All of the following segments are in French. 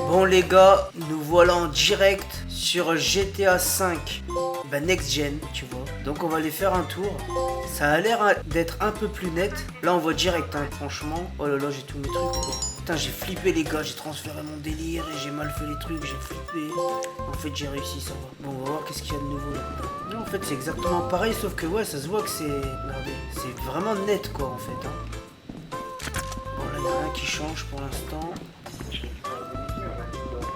Bon les gars, nous voilà en direct sur GTA 5, Next Gen, tu vois. Donc on va aller faire un tour. Ça a l'air d'être un peu plus net. Là on voit direct, hein, franchement. Oh là là, j'ai tous mes trucs, quoi. Putain, j'ai flippé les gars, j'ai transféré mon délire et j'ai mal fait les trucs, j'ai flippé. En fait j'ai réussi, ça va. Bon, on va voir qu'est-ce qu'il y a de nouveau là-dedans. Non, en fait c'est exactement pareil, sauf que ouais, ça se voit que c'est... Regardez, c'est vraiment net quoi en fait, hein. Bon là, il n'y a rien qui change pour l'instant.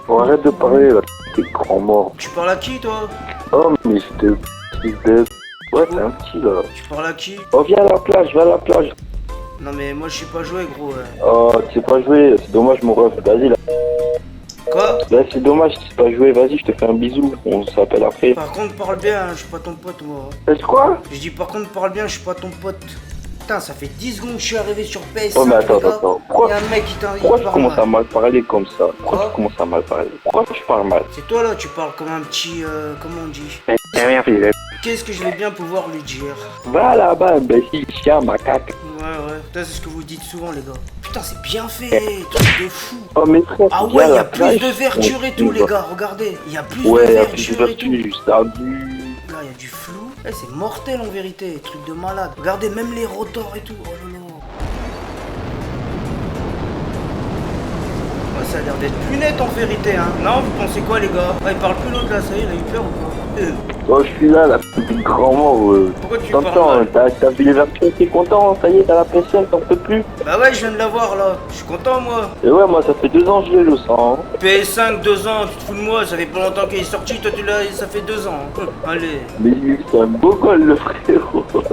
Bon, arrête de parler là, t'es grand mort. Tu parles à qui toi? Oh, mais c'était de... Ouais, t'es un petit là. Tu parles à qui? Oh, viens à la plage, va à la plage. Non mais moi je suis pas joué gros. Oh, tu sais pas jouer, c'est dommage mon ref, vas-y là. Quoi? Là, c'est dommage, tu sais pas jouer, vas-y, je te fais un bisou, on s'appelle après. Par contre parle bien, hein, je suis pas ton pote moi. C'est quoi? Je dis par contre parle bien, je suis pas ton pote. Putain, ça fait 10 secondes que je suis arrivé sur PS5. Oh, mais attends, les gars. attends. Il y a un mec qui t'a... Pourquoi tu commences à mal parler comme ça? Pourquoi Quoi? tu commences à mal parler? Pourquoi tu parles mal? C'est toi là, tu parles comme un petit... comment on dit? Rien fait. Qu'est-ce que je vais bien pouvoir lui dire? Va là-bas, imbécile, chien, macaque. Ouais. Putain, c'est ce que vous dites souvent les gars. Putain, c'est bien fait, truc de fou. Oh, mais frère, Ah viens ouais, à il y la a plus plage, de verture et tout les gars, regardez. Il y a plus de Ouais, il y a plus de verture et tout. vertu, juste un but. Là, il y a du flou. Eh, c'est mortel en vérité, truc de malade. Regardez, même les rotors et tout. Oh là là. Ouais, ça a l'air d'être plus net en vérité, hein. Non, vous pensez quoi, les gars? Ah, il parle plus l'autre là, ça y est, il a eu peur ou quoi? Oh, je suis là, petit grand mort. Pourquoi tu parles T'entends, mal? t'as vu les vertus, t'es content, ça y est, t'as la PS5, t'en peux plus. Bah ouais, je viens de l'avoir là. Je suis content, moi. Et ouais, moi, ça fait 2 ans que je l'ai, le sang. Hein. PS5, 2 ans, tu te fous de moi, ça fait pas longtemps qu'il est sorti, toi tu l'as, ça fait 2 ans. Allez. Mais lui, c'est un beau goal, le frérot. Ouais,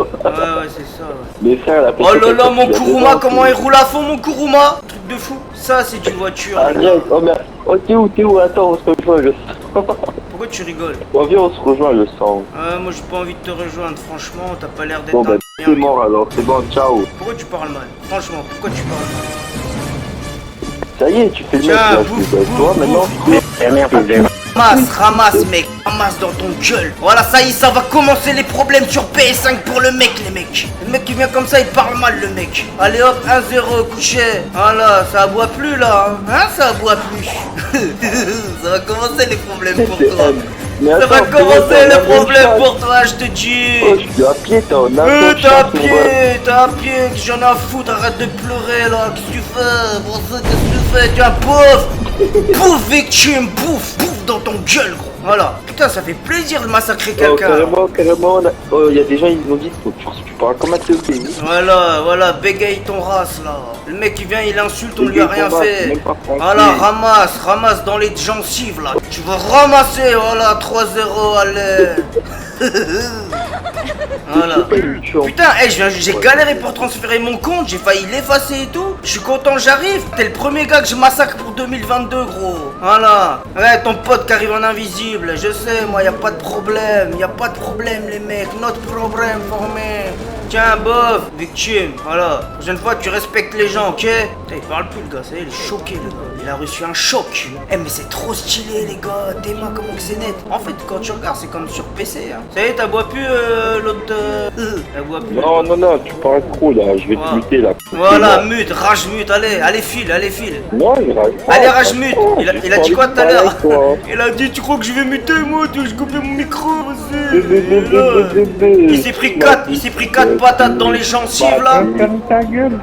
c'est ça. Ouais. Mais frère, la PS5. Oh là là, mon il y a 2 Kuruma, ans, comment il roule à fond, mon Kuruma? Truc de fou. Ça, c'est une voiture, les gars. Arrête, oh merde. Oh, t'es où? Attends, on se rejoint, le sang. Pourquoi tu rigoles? Oh, viens, on se rejoint, le sang. Moi j'ai pas envie de te rejoindre, franchement, t'as pas l'air d'être Bon, bah, un t'es mort alors, c'est bon, ciao. Pourquoi tu parles mal? Franchement, pourquoi tu parles mal? Ça y est, tu fais le mec, Tiens, là, bouffe, je suis toi, bouffe, maintenant. bouffe. Ramasse mec, ramasse dans ton gueule. Voilà, ça y est, ça va commencer les problèmes sur PS5 pour le mec, les mecs. Le mec qui vient comme ça, il parle mal, le mec. Allez hop, 1-0, couché. Voilà, ça aboie plus là, hein, ça aboie plus. Ça va commencer les problèmes pour toi. Ça va commencer les problèmes pour toi, je te dis. Oh, je suis à pied, t'es en T'es à pied, j'en ai à foutre, arrête de pleurer là, qu'est-ce que tu fais? Bon, qu'est-ce que tu fais? Tu es un pauvre. Bouffe victime, bouffe dans ton gueule gros. Voilà, putain ça fait plaisir de massacrer quelqu'un. Carrément, oh, y a des gens ils ont dit tu parles comme un teubé. Voilà, bégaye ton race là. Le mec il vient, il insulte, on lui a rien fait. Voilà, ramasse dans les gencives là. Tu vas ramasser, voilà, 3-0, allez. Voilà. Putain, j'ai galéré pour transférer mon compte, j'ai failli l'effacer et tout. Je suis content, j'arrive. T'es le premier gars que je massacre pour 2022, gros. Voilà. Ouais, ton pote qui arrive en invisible. Je sais, moi, y a pas de problème. Y a pas de problème, les mecs. Not problem for me. Tiens, bof, victime. Voilà. Prochaine fois, tu respectes les gens, ok? Putain, il parle plus, le gars. Ça y est, il est choqué, le gars. Il a reçu un choc. Eh, mais c'est trop stylé, les gars. Tes mains, comment que c'est net. En fait, quand tu regardes, c'est comme sur PC, hein. Ça y est, t'as bois plus l'autre. Elle boit plus. Non, tu parles trop là, je vais te muter là. Voilà, mute, rage mute, allez, file. Non, il rage pas. Allez, rage mute. Il a dit quoi tout à l'heure? Il a dit, tu crois que je vais muter, moi? Je coupe mon micro, vas-y. Il s'est pris 4 patates dans les gencives là.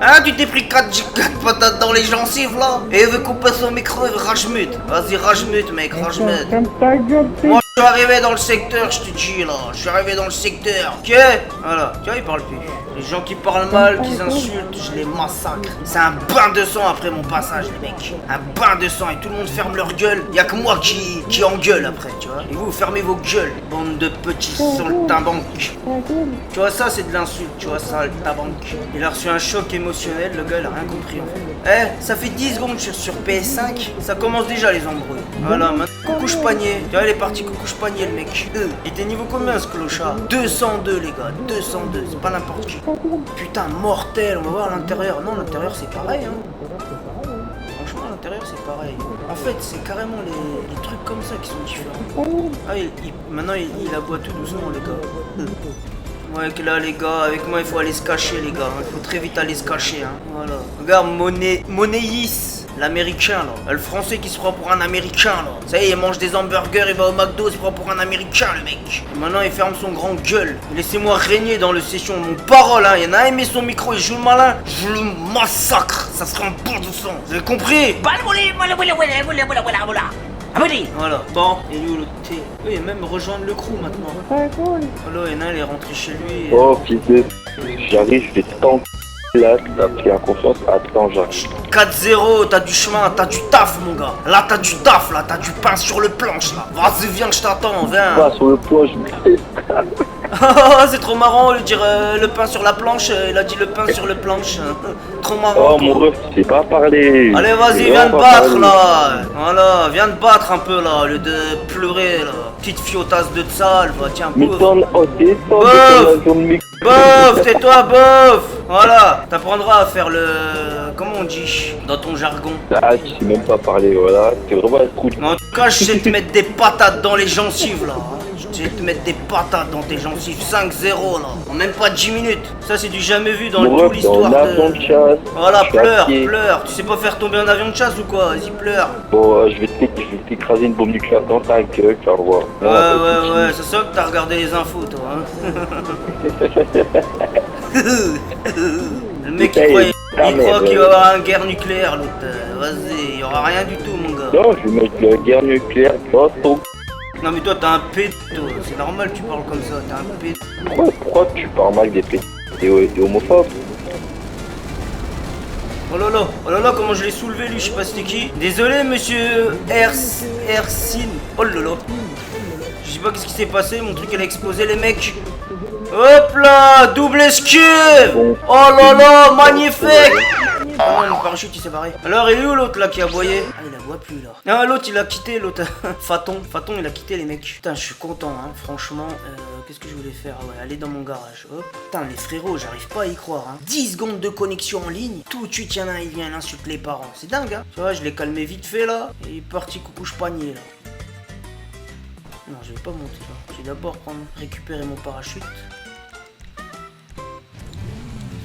Hein, tu t'es pris 4 patates dans les gencives là. Et il veut couper son micro, il veut rage mute. Vas-y, rage mute, mec, rage mute. Moi, Je suis arrivé dans le secteur, je te dis là, je suis arrivé dans le secteur, ok? Voilà, tu vois, il parle plus. Les gens qui parlent mal, qui insultent, je les massacre. C'est un bain de sang après mon passage, les mecs. Un bain de sang et tout le monde ferme leur gueule. Y'a que moi qui engueule après, tu vois. Et vous, fermez vos gueules, bande de petits saltimbanques. Tu vois, ça, c'est de l'insulte, tu vois, saltimbanque. Il a reçu un choc émotionnel, le gars, il a rien compris en fait. Eh, ça fait 10 secondes que je suis sur PS5, ça commence déjà les embrouilles. Voilà, maintenant, coucouche panier. Tu vois, il est parti coucouche panier, le mec. Il était niveau combien ce clochard? 202, les gars, 202, c'est pas n'importe qui. Putain, mortel, on va voir l'intérieur. Non, l'intérieur c'est pareil, hein. Franchement, l'intérieur c'est pareil. En fait, c'est carrément les trucs comme ça qui sont différents. Ah, maintenant il aboie tout doucement, les gars. Ouais, que là, les gars, avec moi, il faut aller se cacher, les gars. Il faut très vite aller se cacher, hein. Voilà. Regarde, Monéis, l'américain, là. Le français qui se prend pour un américain, là. Ça y est, il mange des hamburgers, il va au McDo, il se prend pour un américain, le mec. Et maintenant, il ferme son grand gueule. Laissez-moi régner dans le session. Mon parole, hein. Il y en a un, il met son micro, il joue le malin. Je le massacre. Ça sera un bon de sang. Vous avez compris? Voilà, bon, et lui le thé. Oui, il même rejoindre le crew maintenant. Voilà, il y en a, il est rentré chez lui. Oh, fils de... J'arrive, je vais tant... Là, t'as pris en confiance, attends, j'arrive. 4-0, t'as du chemin, t'as du taf, mon gars. Là, t'as du taf, là, t'as du pain sur le planche, là. Vas-y, viens, je t'attends, viens. Pas sur le planche, mais... C'est trop marrant de dire le pain sur la planche, il a dit le pain sur le planche. Trop marrant. Oh, mon ref, tu sais pas parler. Allez, vas-y, viens te battre, là. Voilà, viens te battre un peu, là, au lieu de pleurer, là. Petite fiotasse de sale, va, tiens, Mais bouffe. Bof, tais-toi, bof. Voilà, t'apprendras à faire le... Comment on dit dans ton jargon? Ah, tu sais même pas parler, voilà. T'es vraiment un trou. En tout cas, je sais te mettre des patates dans les gencives, là. Je vais te mettre des patates dans tes gencives. 5-0, là. En même pas 10 minutes. Ça, c'est du jamais vu dans toute l'histoire de... Voilà, pleure, pleure. Tu sais pas faire tomber un avion de chasse ou quoi? Vas-y, pleure. Bon, je vais t'écraser une bombe nucléaire dans ta gueule, tu vas le voir. Ouais, c'est ça que t'as regardé les infos, toi, hein. Le mec, il croit qu'il va y avoir une guerre nucléaire, l'autre. Vas-y, il y aura rien du tout, mon gars. Non, je vais mettre la guerre nucléaire dans ton... Non mais toi t'es un pédo, c'est normal tu parles comme ça, t'es un pédo. Pourquoi tu parles mal des pédos? T'es homophobe? Oh là là, comment je l'ai soulevé lui, je sais pas c'était qui. Désolé monsieur Ersin. Oh là là. Je sais pas qu'est-ce qui s'est passé, mon truc elle a explosé les mecs. Hop là, double esquive. Oh là là, magnifique. Ah non, mon parachute il s'est barré. Alors il est où l'autre là qui a aboyé? Ah il aboie plus là. Ah l'autre il a quitté l'autre. Faton il a quitté les mecs. Putain je suis content hein, franchement. Qu'est-ce que je voulais faire? Ouais, aller dans mon garage. Hop. Putain les frérots, j'arrive pas à y croire hein. 10 secondes de connexion en ligne. Tout de suite y'en a un, il vient, il insulte les parents. C'est dingue hein. Tu vois, je l'ai calmé vite fait là. Et il est parti coucouche panier là. Non je vais pas monter là. Je vais d'abord récupérer mon parachute.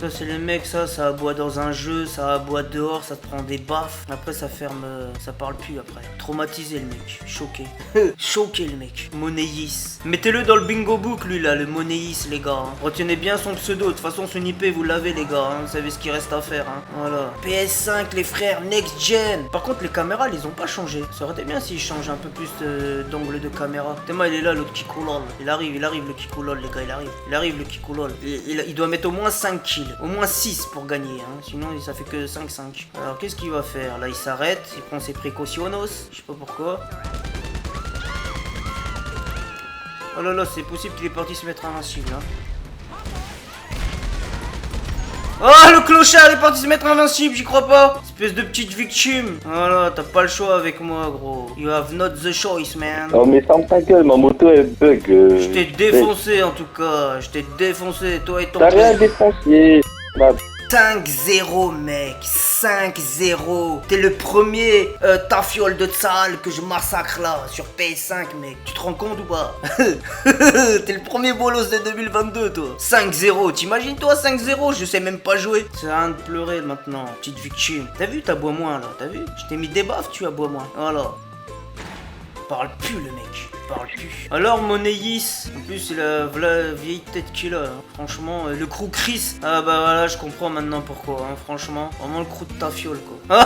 Ça c'est les mecs, ça aboie dans un jeu, ça aboie dehors, ça te prend des baffes. Après ça ferme, ça parle plus après. Traumatisé le mec, choqué. Choqué le mec. Monéis. Mettez-le dans le bingo book lui là, le Monéis les gars. Hein. Retenez bien son pseudo, de toute façon son IP vous l'avez les gars, hein. Vous savez ce qu'il reste à faire. Hein. Voilà. PS5 les frères, next gen. Par contre les caméras ils ont pas changé. Ça aurait été bien s'ils changent un peu plus d'angle de caméra. Tellement il est là l'autre Kikulol. Il arrive le Kikulol les gars, il arrive le Kikulol. Il doit mettre au moins 5 kills. Au moins 6 pour gagner, hein. Sinon ça fait que 5-5. Alors qu'est-ce qu'il va faire? Là il s'arrête, il prend ses précautionos, je sais pas pourquoi. Oh là là, c'est possible qu'il est parti se mettre invincible hein. Oh le clochard il est parti se mettre invincible, j'y crois pas. Espèce de petite victime. Voilà, t'as pas le choix avec moi gros. You have not the choice man. Oh mais ferme ta gueule, ma moto elle bug. Je t'ai défoncé en tout cas. Je t'ai défoncé, toi et ton... T'as rien défoncé. 5-0 mec, 5-0. T'es le premier tafiole de salle que je massacre là sur PS5 mec. Tu te rends compte ou pas? T'es le premier bolos de 2022 toi. 5-0, t'imagines toi 5-0? Je sais même pas jouer. C'est rien de pleurer maintenant, petite victime. T'as vu, t'aboies moins là, t'as vu? Je t'ai mis des baffes, tu aboies moins. Voilà. Parle plus le mec. parle plus. Alors Monéis, en plus il a la vieille tête qu'il a, hein. Franchement, le crew Chris. Ah bah voilà, je comprends maintenant pourquoi, hein. Franchement, vraiment le crew de ta fiole quoi.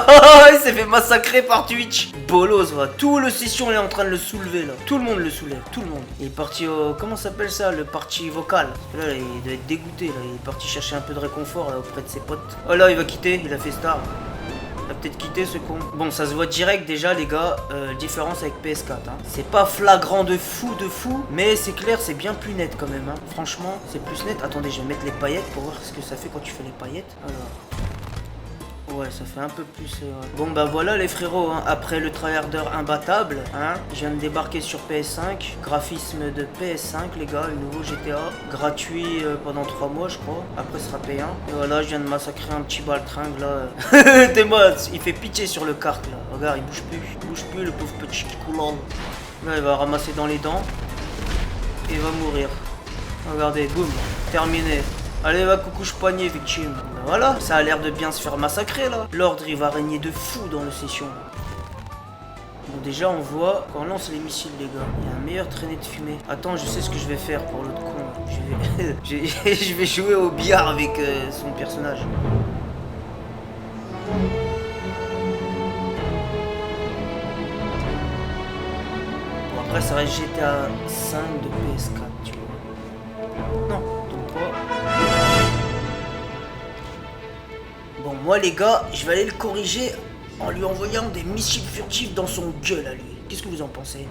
Il s'est fait massacrer par Twitch. Bolos, va. Tout le session il est en train de le soulever là. Tout le monde le soulève, tout le monde. Il est parti au... Comment s'appelle ça? Le parti vocal. Là il doit être dégoûté là. Il est parti chercher un peu de réconfort là, auprès de ses potes. Oh là il va quitter, il a fait star. Il a peut-être quitté ce con. Bon, ça se voit direct déjà, les gars. Différence avec PS4. Hein. C'est pas flagrant de fou, mais c'est clair, c'est bien plus net quand même. Hein. Franchement, c'est plus net. Attendez, je vais mettre les paillettes pour voir ce que ça fait quand tu fais les paillettes. Alors. Ouais, ça fait un peu plus. Bon, bah voilà, les frérots. Hein. Après le tryharder imbattable, hein, je viens de débarquer sur PS5. Graphisme de PS5, les gars. Le nouveau GTA. Gratuit pendant 3 mois, je crois. Après, ce sera payant. Et voilà, je viens de massacrer un petit baltringue là. T'es-moi, il fait pitié sur le kart là. Regarde, il bouge plus. Il bouge plus, le pauvre petit coulant. Là, il va ramasser dans les dents. Et il va mourir. Regardez, boum. Terminé. Allez, va coucouche poignet, victime. Ben voilà, ça a l'air de bien se faire massacrer là. L'ordre il va régner de fou dans le session. Bon, déjà on voit qu'on lance les missiles, les gars. Il y a un meilleur traîné de fumée. Attends, je sais ce que je vais faire pour l'autre con. Je vais jouer au billard avec son personnage. Bon, après ça reste GTA 5 de PS4, tu vois. Non, donc pas. Bon, moi les gars, je vais aller le corriger en lui envoyant des missiles furtifs dans son gueule à lui. Qu'est-ce que vous en pensez?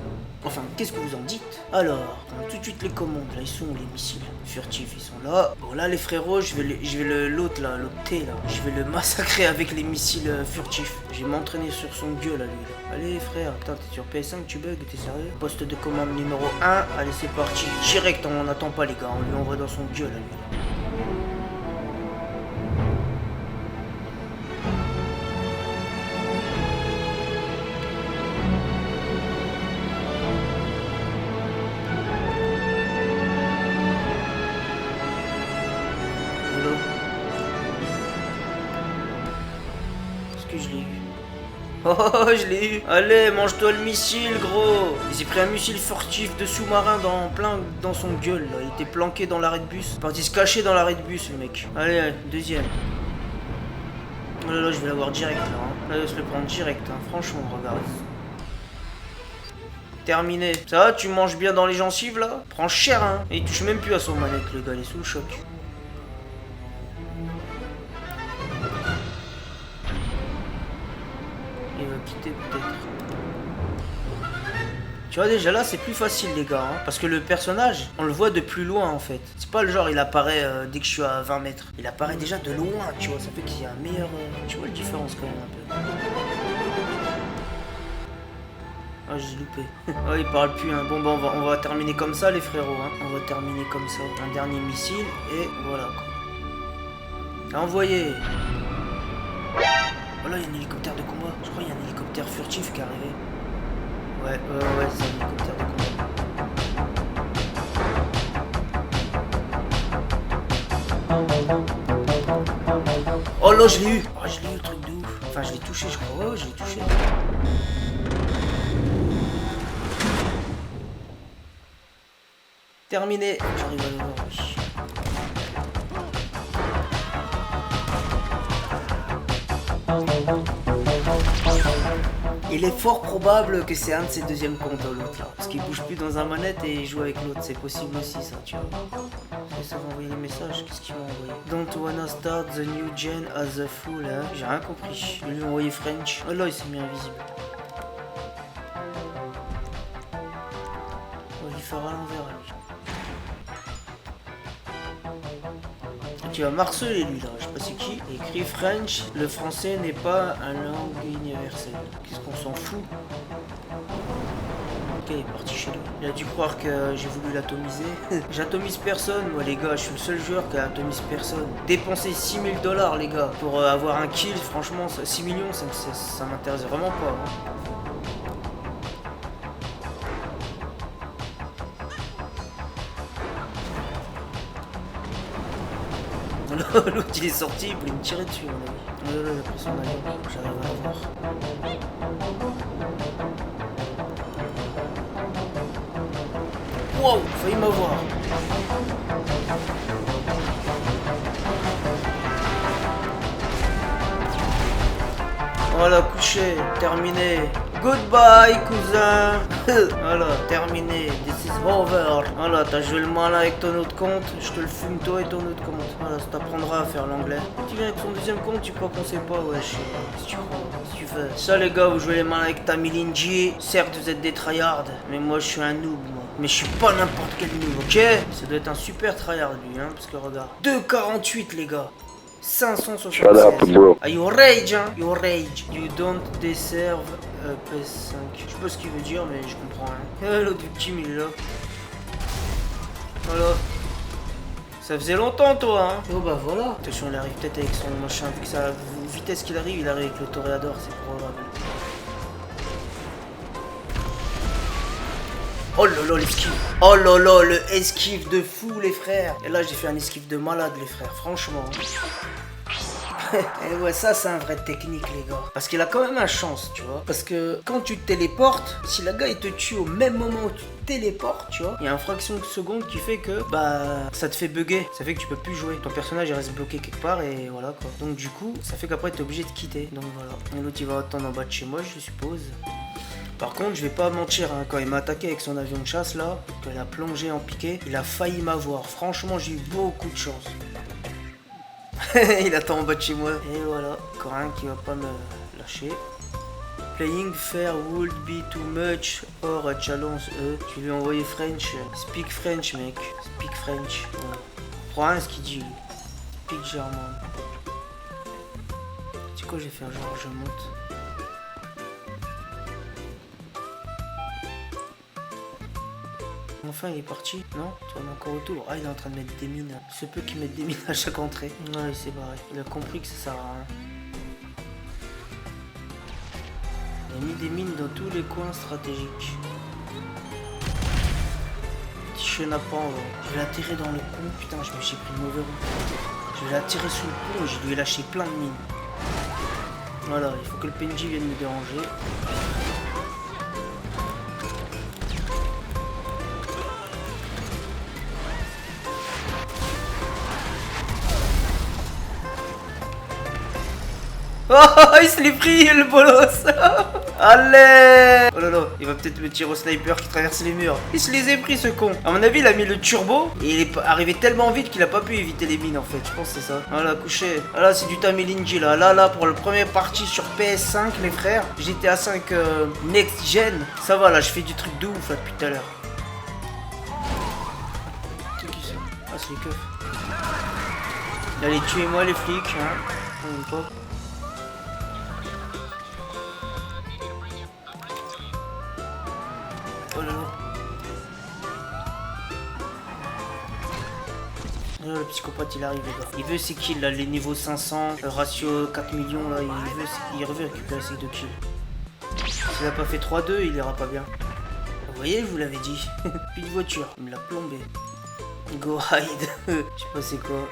Enfin, qu'est-ce que vous en dites? Alors, on a tout de suite les commandes. Là, ils sont les missiles furtifs, ils sont là. Bon, là, les frérots, je vais l'autre là, l'autre T là. Je vais le massacrer avec les missiles furtifs. Je vais m'entraîner sur son gueule à lui là. Allez, frère, attends, t'es sur PS5, tu bugs, t'es sérieux? Poste de commande numéro 1. Allez, c'est parti. Direct, on n'attend pas les gars. On lui envoie dans son gueule à lui là. Je l'ai eu. Oh, je l'ai eu. Allez, mange-toi le missile, gros. Il s'est pris un missile furtif de sous-marin plein dans son gueule. Là. Il était planqué dans l'arrêt de bus. Il est parti se cacher dans l'arrêt de bus, le mec. Allez, allez, deuxième. Oh là là, je vais l'avoir direct, là. Hein. Là, je vais le prendre direct, hein. Franchement, regarde. Terminé. Ça va, tu manges bien dans les gencives, là? Prends cher, hein. Et il touche même plus à son manette, le gars. Il est sous le choc. Il va quitter peut-être. Tu vois déjà là c'est plus facile les gars hein, parce que le personnage on le voit de plus loin en fait. C'est pas le genre il apparaît dès que je suis à 20 mètres. Il apparaît déjà de loin tu vois. Ça fait qu'il y a un meilleur... tu vois la différence quand même un peu. Ah j'ai loupé. Oh il parle plus hein. Bon bah on va terminer comme ça les frérots hein. On va terminer comme ça. Un dernier missile et voilà quoi. Envoyé. Oh là, il y a un hélicoptère de combat. Je crois qu'il y a un hélicoptère furtif qui est arrivé. Ouais, c'est un hélicoptère de combat. Oh là, je l'ai eu. Oh, je l'ai eu, le truc de ouf. Enfin, je l'ai touché, je crois. Ouais, je l'ai touché. Terminé. J'arrive à le voir, oui. Il est fort probable que c'est un de ses deuxièmes comptes l'autre là. Parce qu'il bouge plus dans un manette et il joue avec l'autre. C'est possible aussi ça, tu vois. Ça va envoyer les messages. Qu'est-ce qu'il m'a envoyé? Don't wanna start the new gen as a fool, hein. J'ai rien compris. Je lui ai envoyé French. Oh là, il s'est mis invisible. On va lui faire à l'envers à lui. Tu vas marceler lui là, je sais pas c'est qui. Il écrit French, le français n'est pas une langue universelle. Qu'est-ce qu'on s'en fout? Ok, il est parti chez lui. Il a dû croire que j'ai voulu l'atomiser. J'atomise personne, moi les gars, je suis le seul joueur qui atomise personne. Dépenser 6000 $ les gars, pour avoir un kill, franchement, 6 millions, ça m'intéresse vraiment pas. Hein. L'autre il est sorti, il voulait me tirer dessus, mon ami. Là, la pression d'ailleurs, j'arrive à la voir. Wow, failli m'avoir. Voilà, couché, terminé. Goodbye, cousin. Voilà, terminé. This is over. Voilà, t'as joué le malin avec ton autre compte. Je te le fume toi et ton autre compte. Voilà, ça t'apprendra à faire l'anglais. Tu viens avec ton deuxième compte, tu crois qu'on sait pas, wesh. Si tu crois, si tu veux. Ça, les gars, vous jouez les malins avec Tamilinji. Certes, vous êtes des tryhards, mais moi, je suis un noob, moi. Mais je suis pas n'importe quel noob, ok? Ça doit être un super tryhard, lui, hein, parce que regarde. 2,48, les gars. 576. Shut up, bro. Ah, you rage, hein? You rage. You don't deserve PS5. Je sais pas ce qu'il veut dire, mais je comprends rien. L'autre victime, il est là. Voilà. Ça faisait longtemps, toi, hein? Oh, bah voilà. Attention, il arrive peut-être avec son machin. Vu que ça, vitesse qu'il arrive, il arrive avec le toréador, c'est probable. Oh là là, l'esquive. Oh là là, le esquive de fou, les frères. Et là, j'ai fait un esquive de malade, les frères, franchement. Et ouais, ça, c'est un vrai technique, les gars. Parce qu'il a quand même un chance, tu vois. Parce que quand tu te téléportes, si le gars, il te tue au même moment où tu te téléportes, tu vois, il y a une fraction de seconde qui fait que, bah, ça te fait bugger. Ça fait que tu peux plus jouer. Ton personnage, il reste bloqué quelque part et voilà, quoi. Donc, du coup, ça fait qu'après, t'es obligé de quitter. Donc, voilà. Et l'autre, il va attendre en bas de chez moi, je suppose. Par contre, je vais pas mentir, hein, quand il m'a attaqué avec son avion de chasse là, quand il a plongé en piqué, il a failli m'avoir. Franchement, j'ai eu beaucoup de chance. Il attend en bas de chez moi. Et voilà, encore un qui va pas me lâcher. Playing fair would be too much or a challenge. Je lui ai envoyé French. Speak French, mec. Speak French. Ouais. Prends rien ce qu'il dit, lui. Speak German. C'est quoi, je vais faire genre, je monte. Enfin, il est parti. Non, tu en as encore autour. Ah, il est en train de mettre des mines. Il se peut qu'il mette des mines à chaque entrée. Ouais, il s'est barré. Il a compris que ça sert à rien. Il a mis des mines dans tous les coins stratégiques. Petit chenapan, ouais. Je vais l'attirer dans le pont. Putain, j'ai pris le mauvais route. Je vais l'attirer sous le pont et je lui ai lâché plein de mines. Voilà, il faut que le PNJ vienne me déranger. Oh, il se l'est pris, le bolos. Allez. Oh là là, il va peut-être me tirer au sniper qui traverse les murs. Il se les est pris, ce con. À mon avis, il a mis le turbo et il est arrivé tellement vite qu'il a pas pu éviter les mines, en fait. Je pense que c'est ça. Voilà, couché. Ah là, c'est du Tamilinji, là. Là, pour le premier partie sur PS5, les frères. GTA 5 Next Gen. Ça va, là, je fais du truc de ouf, là, depuis tout à l'heure. C'est qui ça? Ah, c'est les keufs. Allez, tuez-moi, les flics, hein. On pas. Oh là là. Le psychopathe il arrive, les gars. Il veut ses kills là, les niveaux 500, ratio 4 millions là, il veut récupérer ses 2 kills. S'il a pas fait 3-2, il ira pas bien. Vous voyez, je vous l'avais dit. Plus de voiture, il me l'a plombé. Go hide. Je sais pas c'est quoi.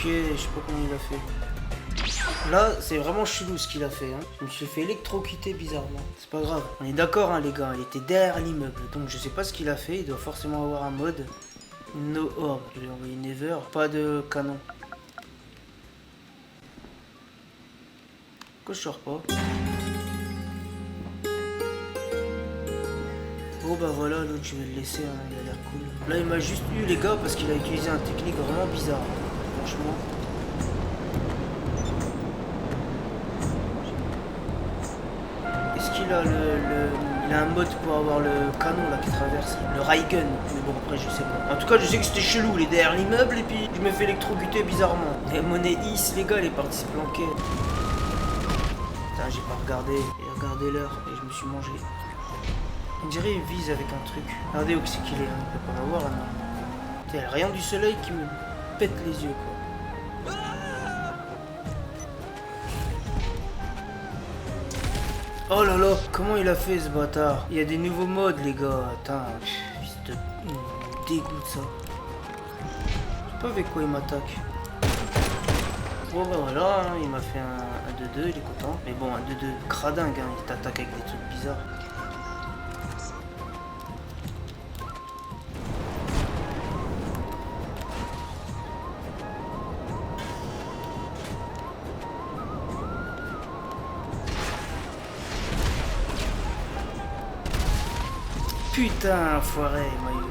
Ok, je sais pas comment il a fait. Là, c'est vraiment chelou ce qu'il a fait. Hein. Je me suis fait électrocuter bizarrement. C'est pas grave. On est d'accord, hein, les gars. Il était derrière l'immeuble. Donc, je sais pas ce qu'il a fait. Il doit forcément avoir un mode. No orb. Je lui ai envoyé Never. Pas de canon. Pourquoi je sors pas? Bon, bah voilà, l'autre, je vais le laisser. Hein. Il a l'air cool. Là, il m'a juste eu, les gars, parce qu'il a utilisé un technique vraiment bizarre. Franchement. Est-ce qu'il a il a un mode pour avoir le canon là qui traverse? Le ray gun. Mais bon, après, je sais pas. En tout cas, je sais que c'était chelou. Il est derrière l'immeuble et puis je me fais électrocuter bizarrement. Et monnaie is, les gars, il est parti se planquer. Putain, j'ai pas regardé. J'ai regardé l'heure et je me suis mangé. On dirait qu'il vise avec un truc. Regardez où c'est qu'il est. On peut pas l'avoir, non. Il y a rien du soleil qui me pète les yeux, quoi. Oh là là, comment il a fait ce bâtard? Il y a des nouveaux modes, les gars. Attends, il me dégoûte ça. Pas avec quoi il m'attaque. Bon bah voilà, hein, il m'a fait un 2-2, il est content. Mais bon, un 2-2 cradingue, hein, il t'attaque avec des trucs bizarres. Putain, enfoiré, il m'a eu.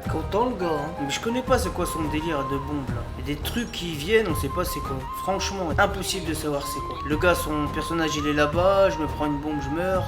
Content le gars, hein. Mais je connais pas c'est quoi son délire de bombe là. Il y a des trucs qui viennent, on sait pas c'est quoi. Franchement, impossible de savoir c'est quoi. Le gars, son personnage il est là-bas, je me prends une bombe, je meurs.